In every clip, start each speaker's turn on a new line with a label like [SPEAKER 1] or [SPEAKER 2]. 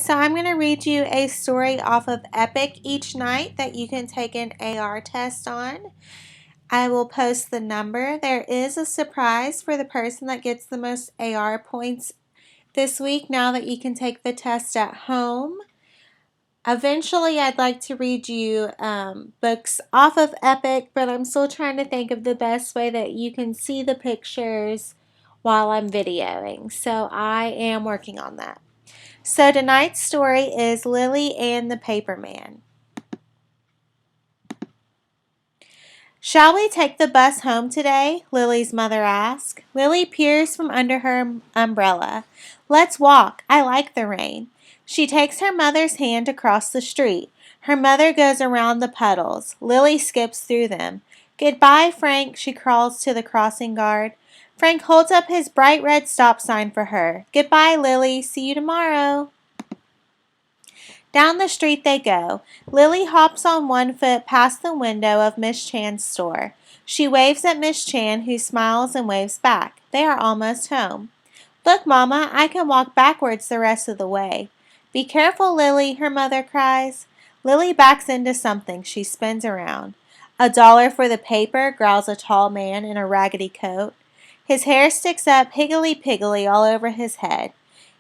[SPEAKER 1] So I'm going to read you a story off of Epic each night that you can take an AR test on. I will post the number. There is a surprise for the person that gets the most AR points this week now that you can take the test at home. Eventually, I'd like to read you books off of Epic, but I'm still trying to think of the best way that you can see the pictures while I'm videoing. So I am working on that. So tonight's story is Lilly and the Paperman. Shall we take the bus home today? Lily's mother asked. Lily peers from under her umbrella. Let's walk. I like the rain. She takes her mother's hand to cross the street. Her mother goes around the puddles. Lily skips through them. Goodbye, Frank, she calls to the crossing guard. Frank holds up his bright red stop sign for her. Goodbye, Lily. See you tomorrow. Down the street they go. Lily hops on one foot past the window of Miss Chan's store. She waves at Miss Chan, who smiles and waves back. They are almost home. Look, Mama, I can walk backwards the rest of the way. Be careful, Lily, her mother cries. Lily backs into something. She spins around. $1 for the paper, growls a tall man in a raggedy coat. His hair sticks up higgledy-piggledy all over his head.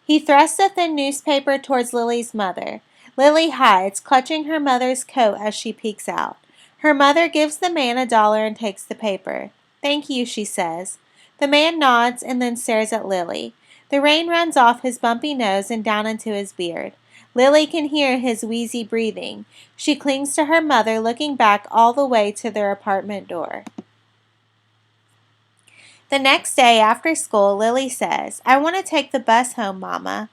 [SPEAKER 1] He thrusts a thin newspaper towards Lily's mother. Lily hides, clutching her mother's coat as she peeks out. Her mother gives the man $1 and takes the paper. Thank you, she says. The man nods and then stares at Lily. The rain runs off his bumpy nose and down into his beard. Lily can hear his wheezy breathing. She clings to her mother, looking back all the way to their apartment door. The next day after school, Lily says, I want to take the bus home, Mama.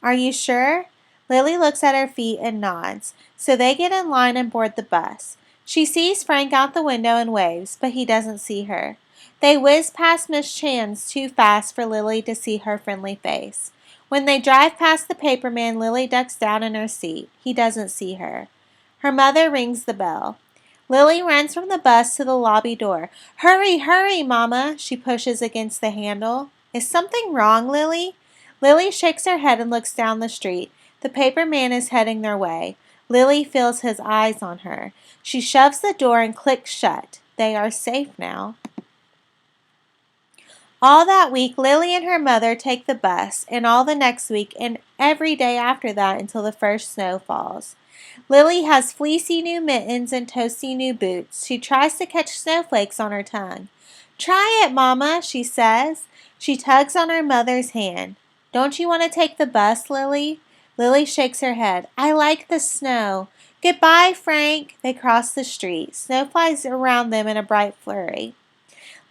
[SPEAKER 1] Are you sure? Lily looks at her feet and nods, so they get in line and board the bus. She sees Frank out the window and waves, but he doesn't see her. They whiz past Miss Chan's too fast for Lily to see her friendly face. When they drive past the paperman, Lily ducks down in her seat. He doesn't see her. Her mother rings the bell. Lily runs from the bus to the lobby door. Hurry, hurry, Mama! She pushes against the handle. Is something wrong, Lily? Lily shakes her head and looks down the street. The paperman is heading their way. Lily feels his eyes on her. She shoves the door and clicks shut. They are safe now. All that week, Lily and her mother take the bus, and all the next week, and every day after that until the first snow falls. Lily has fleecy new mittens and toasty new boots. She tries to catch snowflakes on her tongue. Try it, Mama, she says. She tugs on her mother's hand. Don't you want to take the bus, Lily? Lily shakes her head. I like the snow. Goodbye, Frank. They cross the street. Snow flies around them in a bright flurry.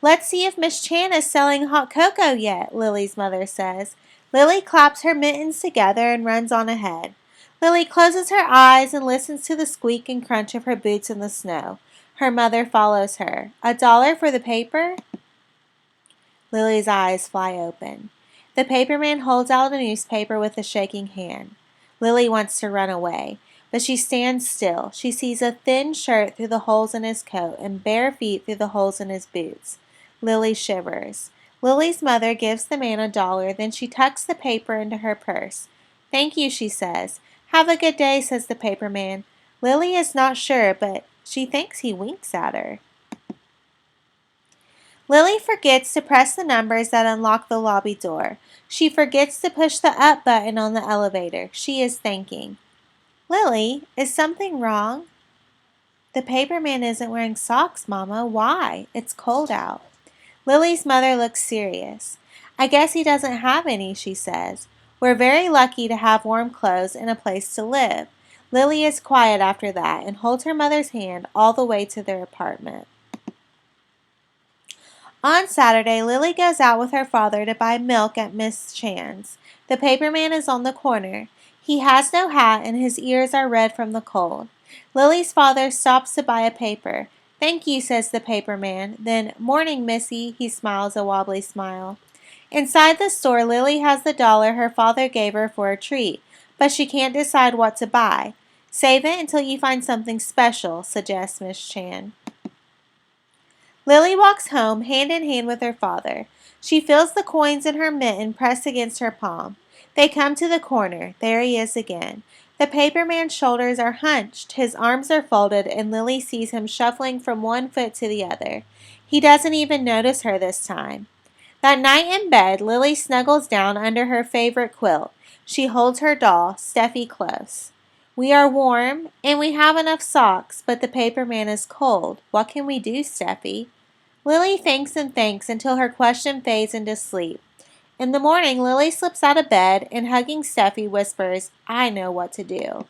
[SPEAKER 1] Let's see if Miss Chan is selling hot cocoa yet, Lily's mother says. Lily claps her mittens together and runs on ahead. Lily closes her eyes and listens to the squeak and crunch of her boots in the snow. Her mother follows her. $1 for the paper? Lily's eyes fly open. The paperman holds out a newspaper with a shaking hand. Lily wants to run away, but she stands still. She sees a thin shirt through the holes in his coat and bare feet through the holes in his boots. Lily shivers. Lily's mother gives the man $1, then she tucks the paper into her purse. Thank you, she says. Have a good day, says the paperman. Lily is not sure, but she thinks he winks at her. Lily forgets to press the numbers that unlock the lobby door. She forgets to push the up button on the elevator. She is thinking. Lily, is something wrong? The paperman isn't wearing socks, Mama. Why? It's cold out. Lily's mother looks serious. I guess he doesn't have any, she says. We're very lucky to have warm clothes and a place to live. Lily is quiet after that and holds her mother's hand all the way to their apartment. On Saturday, Lily goes out with her father to buy milk at Miss Chan's. The paperman is on the corner. He has no hat and his ears are red from the cold. Lily's father stops to buy a paper. Thank you, says the paperman. Then, morning, Missy, he smiles a wobbly smile. Inside the store, Lily has the $1 her father gave her for a treat, but she can't decide what to buy. Save it until you find something special, suggests Miss Chan. Lily walks home hand in hand with her father. She feels the coins in her mitten pressed against her palm. They come to the corner. There he is again. The paperman's shoulders are hunched, his arms are folded, and Lilly sees him shuffling from one foot to the other. He doesn't even notice her this time. That night in bed, Lilly snuggles down under her favorite quilt. She holds her doll, Steffi, close. We are warm, and we have enough socks, but the paperman is cold. What can we do, Steffi? Lilly thinks and thinks until her question fades into sleep. In the morning, Lilly slips out of bed and, hugging Steffi, whispers, I know what to do.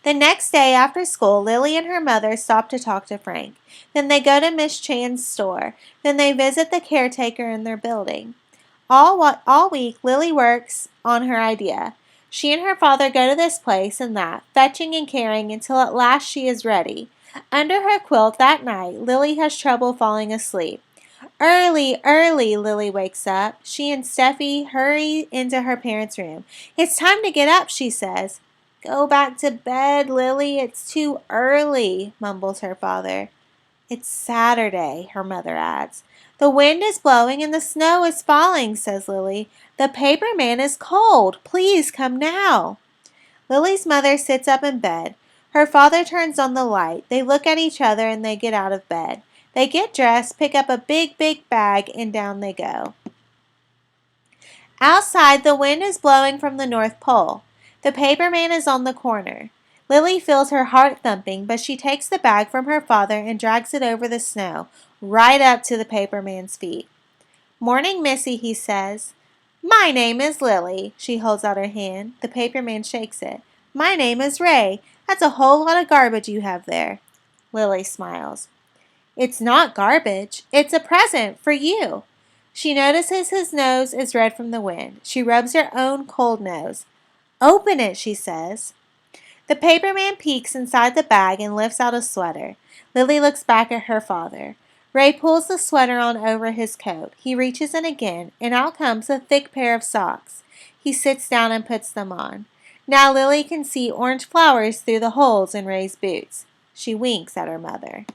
[SPEAKER 1] The next day after school, Lilly and her mother stop to talk to Frank. Then they go to Miss Chan's store. Then they visit the caretaker in their building. All week, Lilly works on her idea. She and her father go to this place and that, fetching and carrying until at last she is ready. Under her quilt that night, Lilly has trouble falling asleep. Early, early, Lilly wakes up. She and Steffi hurry into her parents' room. It's time to get up, she says. Go back to bed, Lilly. It's too early, mumbles her father. It's Saturday, her mother adds. The wind is blowing and the snow is falling, says Lilly. The paperman is cold. Please come now. Lily's mother sits up in bed. Her father turns on the light. They look at each other and they get out of bed. They get dressed, pick up a big, big bag, and down they go. Outside, the wind is blowing from the North Pole. The paperman is on the corner. Lilly feels her heart thumping, but she takes the bag from her father and drags it over the snow, right up to the paperman's feet. Morning, Missy, he says. My name is Lilly. She holds out her hand. The paperman shakes it. My name is Ray. That's a whole lot of garbage you have there. Lilly smiles. It's not garbage. It's a present for you. She notices his nose is red from the wind. She rubs her own cold nose. Open it, she says. The paperman peeks inside the bag and lifts out a sweater. Lilly looks back at her father. Ray pulls the sweater on over his coat. He reaches in again, and out comes a thick pair of socks. He sits down and puts them on. Now Lilly can see orange flowers through the holes in Ray's boots. She winks at her mother.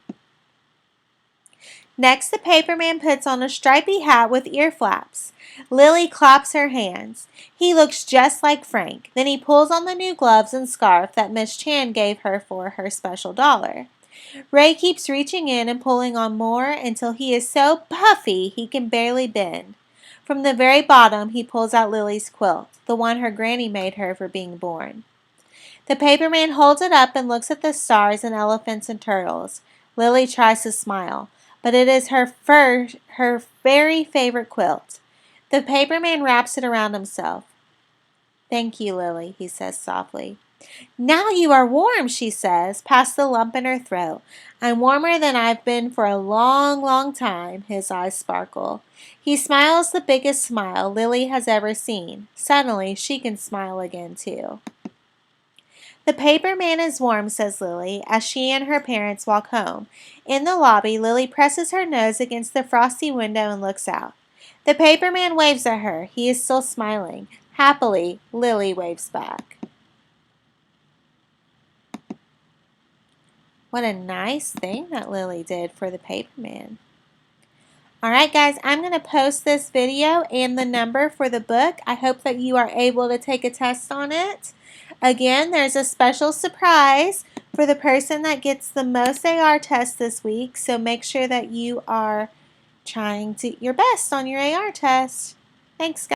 [SPEAKER 1] Next, the paperman puts on a stripy hat with ear flaps. Lilly claps her hands. He looks just like Frank. Then he pulls on the new gloves and scarf that Miss Chan gave her for her special $1. Ray keeps reaching in and pulling on more until he is so puffy he can barely bend. From the very bottom, he pulls out Lily's quilt, the one her granny made her for being born. The paperman holds it up and looks at the stars and elephants and turtles. Lilly tries to smile, but it is her very favorite quilt. The paperman wraps it around himself. Thank you, Lilly, he says softly. Now you are warm, she says, past the lump in her throat. I'm warmer than I've been for a long, long time. His eyes sparkle. He smiles the biggest smile Lilly has ever seen. Suddenly, she can smile again, too. The paperman is warm, says Lilly, as she and her parents walk home. In the lobby, Lilly presses her nose against the frosty window and looks out. The paperman waves at her. He is still smiling. Happily, Lilly waves back. What a nice thing that Lilly did for the paperman. Alright guys, I'm going to post this video and the number for the book. I hope that you are able to take a test on it. Again, there's a special surprise for the person that gets the most AR test this week. So make sure that you are trying your best on your AR test. Thanks, guys.